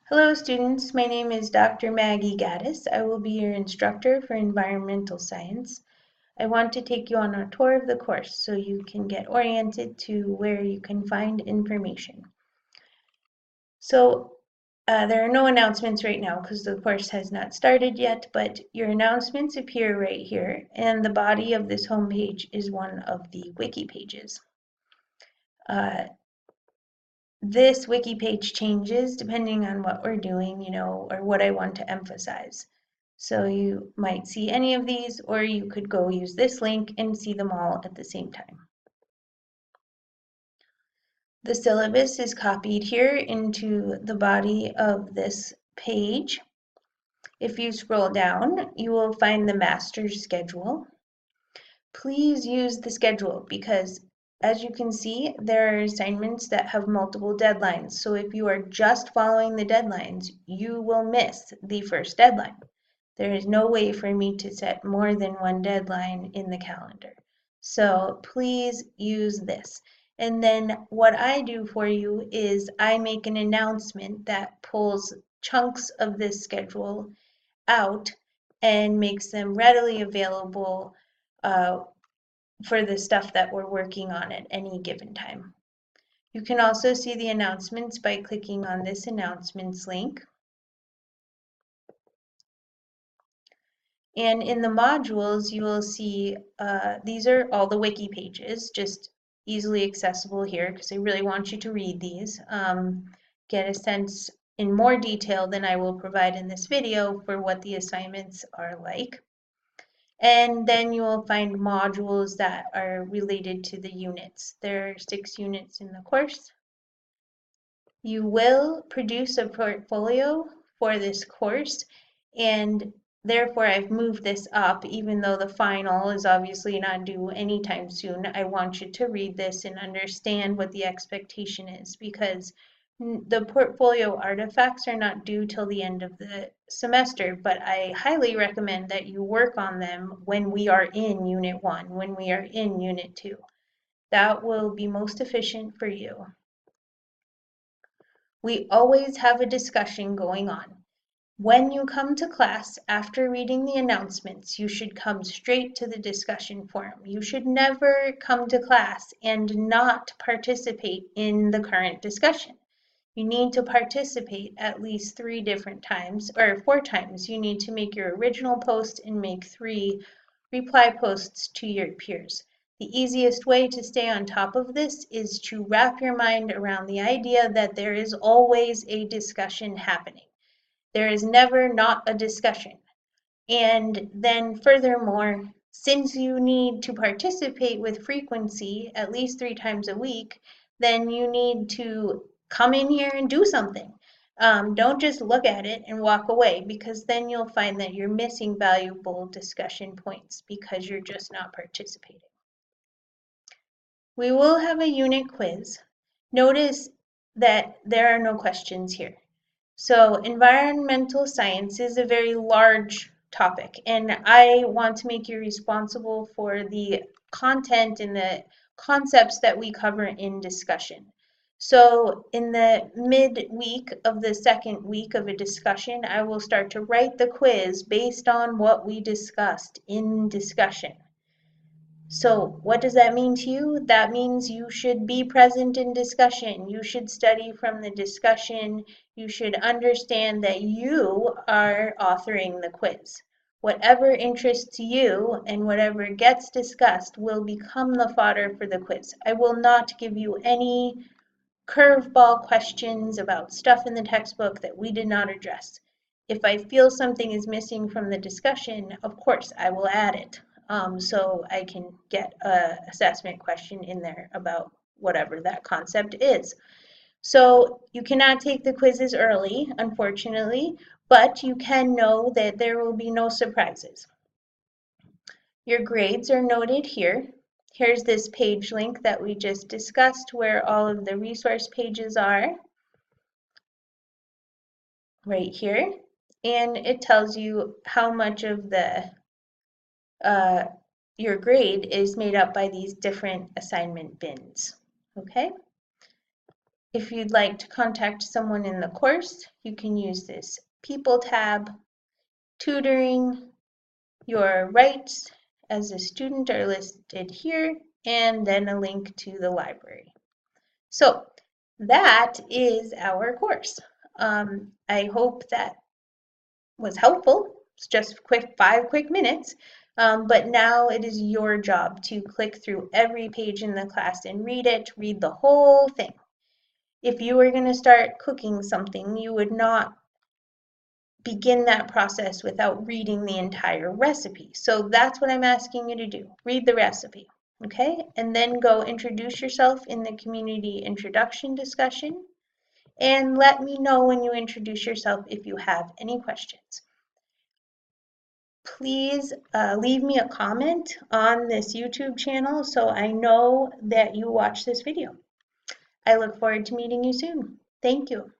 Hello students, my name is Dr. Maggie Gaddis. I will be your instructor for environmental science. I want to take you on a tour of the course so you can get oriented to where you can find information. So there are no announcements right now because the course has not started yet, but your announcements appear right here, and the body of this homepage is one of the wiki pages. This wiki page changes depending on what we're doing, or what I want to emphasize. So you might see any of these, or you could go use this link and see them all at the same time. The syllabus is copied here into the body of this page. If you scroll down, you will find the master's schedule. Please use the schedule because, as you can see, there are assignments that have multiple deadlines. So if you are just following the deadlines, you will miss the first deadline. There is no way for me to set more than one deadline in the calendar. So please use this. And then what I do for you is I make an announcement that pulls chunks of this schedule out and makes them readily available for the stuff that we're working on at any given time. You can also see the announcements by clicking on this announcements link. And in the modules, you will see these are all the wiki pages, just easily accessible here because I really want you to read these, get a sense in more detail than I will provide in this video for what the assignments are like. And then you will find modules that are related to the units. There are 6 units in the course. You will produce a portfolio for this course, and therefore I've moved this up, even though the final is obviously not due anytime soon. I want you to read this and understand what the expectation is, because the portfolio artifacts are not due till the end of the semester, but I highly recommend that you work on them when we are in Unit 1, when we are in Unit 2. That will be most efficient for you. We always have a discussion going on. When you come to class after reading the announcements, you should come straight to the discussion forum. You should never come to class and not participate in the current discussion. You need to participate at least 3 different times, or 4 times. You need to make your original post and make 3 reply posts to your peers. The easiest way to stay on top of this is to wrap your mind around the idea that there is always a discussion happening. There is never not a discussion. And then furthermore, since you need to participate with frequency at least 3 times a week, then you need to come in here and do something. Don't just look at it and walk away, because then you'll find that you're missing valuable discussion points because you're just not participating. We will have a unit quiz. Notice that there are no questions here. So environmental science is a very large topic, and I want to make you responsible for the content and the concepts that we cover in discussion. So in the mid-week of the second week of a discussion, I will start to write the quiz based on what we discussed in discussion. So what does that mean to you? That means you should be present in discussion. You should study from the discussion. You should understand that you are authoring the quiz. Whatever interests you and whatever gets discussed will become the fodder for the quiz. I will not give you any curveball questions about stuff in the textbook that we did not address. If I feel something is missing from the discussion, of course, I will add it. So I can get an assessment question in there about whatever that concept is. So you cannot take the quizzes early, unfortunately, but you can know that there will be no surprises. Your grades are noted here. Here's this page link that we just discussed where all of the resource pages are, right here. And it tells you how much of the your grade is made up by these different assignment bins, okay? If you'd like to contact someone in the course, you can use this People tab. Tutoring, your rights as a student are listed here, and then a link to the library. So that is our course. I hope that was helpful. It's just 5 quick minutes, but now it is your job to click through every page in the class and read it, read the whole thing. If you were going to start cooking something, you would not begin that process without reading the entire recipe. So that's what I'm asking you to do. Read the recipe, okay? And then go introduce yourself in the community introduction discussion. And let me know when you introduce yourself if you have any questions. Please leave me a comment on this YouTube channel so I know that you watched this video. I look forward to meeting you soon. Thank you.